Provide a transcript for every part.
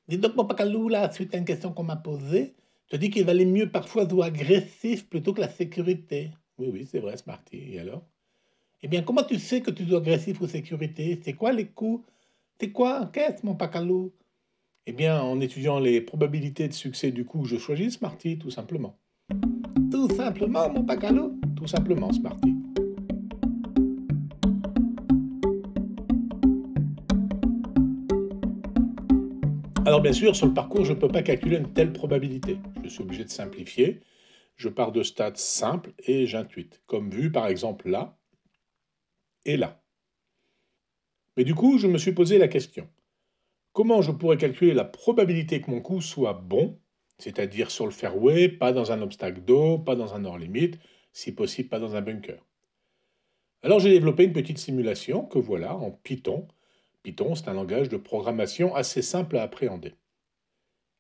Dis donc, mon Pacalou, là, suite à une question qu'on m'a posée, tu as dit qu'il valait mieux parfois jouer agressif plutôt que la sécurité. Oui, oui, c'est vrai, Smarty. Et alors? Eh bien, comment tu sais que tu joues agressif ou sécurité? C'est quoi les coups? C'est quoi? Qu'est-ce, mon Pacalou? Eh bien, en étudiant les probabilités de succès du coup, je choisis Smarty, tout simplement. Tout simplement, mon Pacalou? Tout simplement, Smarty. Alors bien sûr, sur le parcours, je ne peux pas calculer une telle probabilité. Je suis obligé de simplifier. Je pars de stats simples et j'intuite, comme vu par exemple là et là. Mais du coup, je me suis posé la question, comment je pourrais calculer la probabilité que mon coup soit bon, c'est-à-dire sur le fairway, pas dans un obstacle d'eau, pas dans un hors-limite, si possible pas dans un bunker. Alors j'ai développé une petite simulation que voilà en Python. Python, c'est un langage de programmation assez simple à appréhender.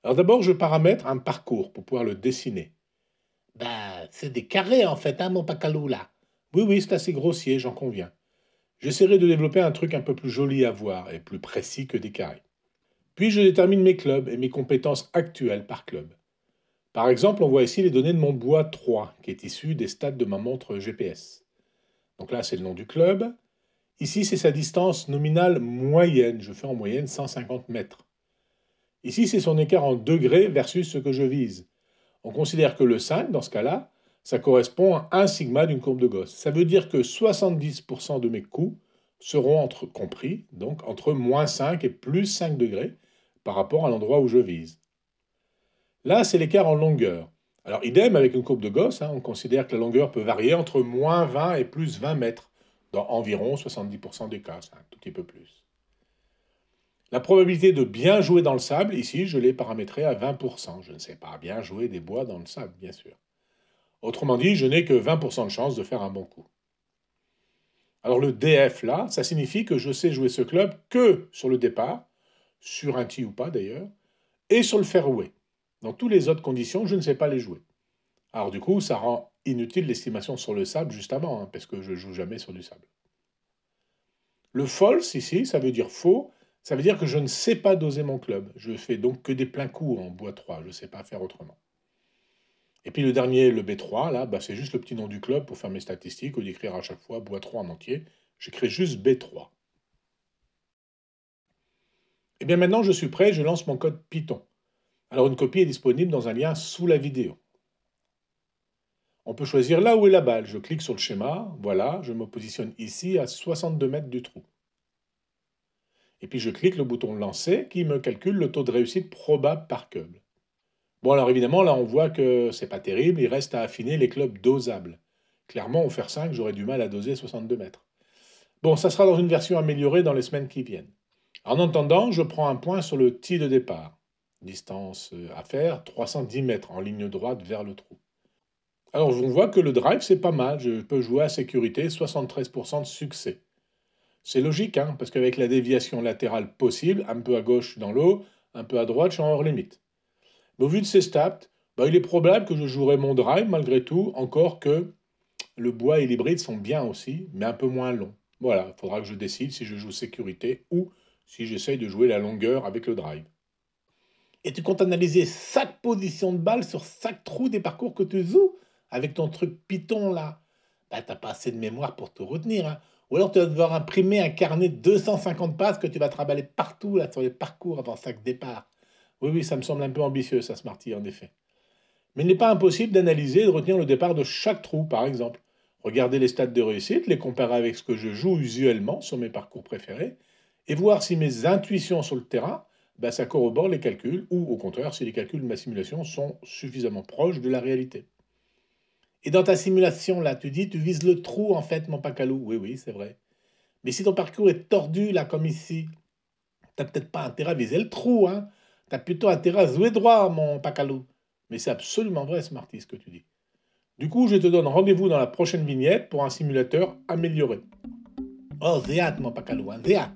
Alors d'abord, je paramètre un parcours pour pouvoir le dessiner. Ben, c'est des carrés en fait, hein, mon Pacalou là. Oui, oui, c'est assez grossier, j'en conviens. J'essaierai de développer un truc un peu plus joli à voir et plus précis que des carrés. Puis je détermine mes clubs et mes compétences actuelles par club. Par exemple, on voit ici les données de mon bois 3, qui est issu des stats de ma montre GPS. Donc là, c'est le nom du club. Ici, c'est sa distance nominale moyenne. Je fais en moyenne 150 mètres. Ici, c'est son écart en degrés versus ce que je vise. On considère que le 5, dans ce cas-là, ça correspond à 1 sigma d'une courbe de Gauss. Ça veut dire que 70% de mes coups seront compris, donc entre moins 5 et plus 5 degrés par rapport à l'endroit où je vise. Là, c'est l'écart en longueur. Alors, idem avec une courbe de Gauss, on considère que la longueur peut varier entre moins 20 et plus 20 mètres, dans environ 70% des cas, c'est un tout petit peu plus. La probabilité de bien jouer dans le sable, ici, je l'ai paramétrée à 20%. Je ne sais pas bien jouer des bois dans le sable, bien sûr. Autrement dit, je n'ai que 20% de chance de faire un bon coup. Alors le DF là, ça signifie que je sais jouer ce club que sur le départ, sur un tee ou pas d'ailleurs, et sur le fairway. Dans toutes les autres conditions, je ne sais pas les jouer. Alors du coup, ça rend inutile l'estimation sur le sable juste avant, parce que je ne joue jamais sur du sable. Le false ici, ça veut dire faux, ça veut dire que je ne sais pas doser mon club. Je fais donc que des pleins coups en bois 3, je ne sais pas faire autrement. Et puis le dernier, le B3, là, c'est juste le petit nom du club pour faire mes statistiques, au lieu d'écrire à chaque fois bois 3 en entier. J'écris juste B3. Et bien maintenant, je suis prêt, je lance mon code Python. Alors une copie est disponible dans un lien sous la vidéo. On peut choisir là où est la balle. Je clique sur le schéma, voilà, je me positionne ici à 62 mètres du trou. Et puis je clique le bouton lancer qui me calcule le taux de réussite probable par club. Bon alors évidemment là on voit que c'est pas terrible, il reste à affiner les clubs dosables. Clairement au fer 5 j'aurais du mal à doser 62 mètres. Bon ça sera dans une version améliorée dans les semaines qui viennent. En attendant je prends un point sur le tee de départ. Distance à faire 310 mètres en ligne droite vers le trou. Alors on voit que le drive c'est pas mal, je peux jouer à sécurité 73% de succès. C'est logique, parce qu'avec la déviation latérale possible, un peu à gauche dans l'eau, un peu à droite, je suis en hors limite. Mais au vu de ces stats, il est probable que je jouerai mon drive malgré tout, encore que le bois et l'hybride sont bien aussi, mais un peu moins longs. Voilà, il faudra que je décide si je joue sécurité ou si j'essaye de jouer la longueur avec le drive. Et tu comptes analyser chaque position de balle sur chaque trou des parcours que tu joues avec ton truc Python là. T'as pas assez de mémoire pour te retenir, hein. Ou alors tu vas devoir imprimer un carnet de 250 pages que tu vas trimballer partout là sur les parcours avant chaque départ. Oui, oui, ça me semble un peu ambitieux ça, Smarty, en effet. Mais il n'est pas impossible d'analyser et de retenir le départ de chaque trou, par exemple. Regarder les stats de réussite, les comparer avec ce que je joue usuellement sur mes parcours préférés, et voir si mes intuitions sur le terrain, ça corrobore les calculs, ou au contraire, si les calculs de ma simulation sont suffisamment proches de la réalité. Et dans ta simulation, là, tu dis, tu vises le trou, en fait, mon Pacalou. Oui, oui, c'est vrai. Mais si ton parcours est tordu, là, comme ici, t'as peut-être pas intérêt à viser le trou, hein. T'as plutôt intérêt à jouer droit, mon Pacalou. Mais c'est absolument vrai, Smarty, ce que tu dis. Du coup, je te donne rendez-vous dans la prochaine vignette pour un simulateur amélioré. Oh, zéat, mon Pacalou, hein, zéat.